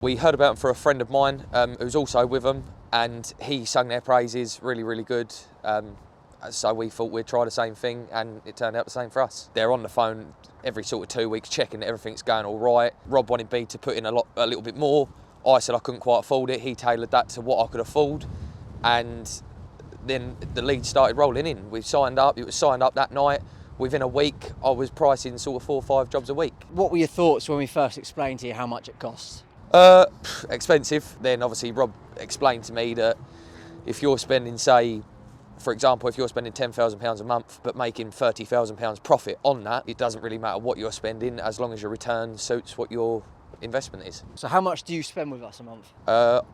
We heard about them for a friend of mine who's also with them, and he sung their praises, really, really good. So we thought we'd try the same thing, and it turned out the same for us. They're on the phone every sort of 2 weeks, checking that everything's going all right. Rob wanted me to put in a little bit more. I said I couldn't quite afford it. He tailored that to what I could afford, and then the leads started rolling in. We signed up. It was signed up that night. Within a week, I was pricing sort of 4 or 5 jobs a week. What were your thoughts when we first explained to you how much it costs? Expensive. Then obviously Rob explained to me that if you're spending, say, for example, if you're spending £10,000 a month but making £30,000 profit on that, it doesn't really matter what you're spending as long as your return suits what your investment is. So how much do you spend with us a month?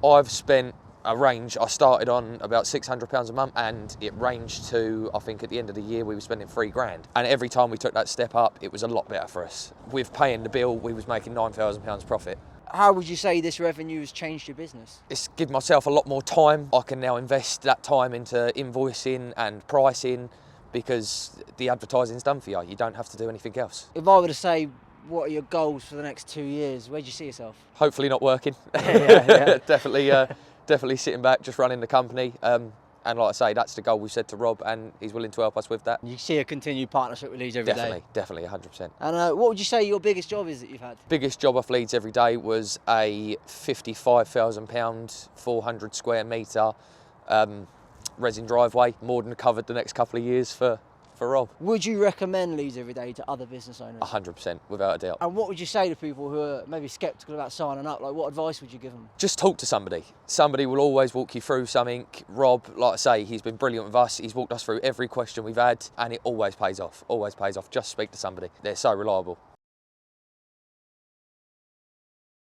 I've spent a range. I started on about £600 a month, and it ranged to, I think at the end of the year we were spending £3,000. And every time we took that step up, it was a lot better for us. With paying the bill, we was making £9,000 profit. How would you say this revenue has changed your business? It's given myself a lot more time. I can now invest that time into invoicing and pricing because the advertising's done for you. You don't have to do anything else. If I were to say, what are your goals for the next 2 years? Where do you see yourself? Hopefully not working. Yeah. Definitely sitting back, just running the company. And like I say, that's the goal we said to Rob, and he's willing to help us with that. You see a continued partnership with Leeds every day? Definitely, 100%. And what would you say your biggest job is that you've had? Biggest job off Leeds every day was a £55,000, 400 square metre resin driveway. More than covered the next couple of years for Rob. Would you recommend Leeds every day to other business owners? 100%, without a doubt. And what would you say to people who are maybe sceptical about signing up? Like, what advice would you give them? Just talk to somebody. Somebody will always walk you through something. Rob, like I say, he's been brilliant with us. He's walked us through every question we've had, and it always pays off. Always pays off. Just speak to somebody. They're so reliable.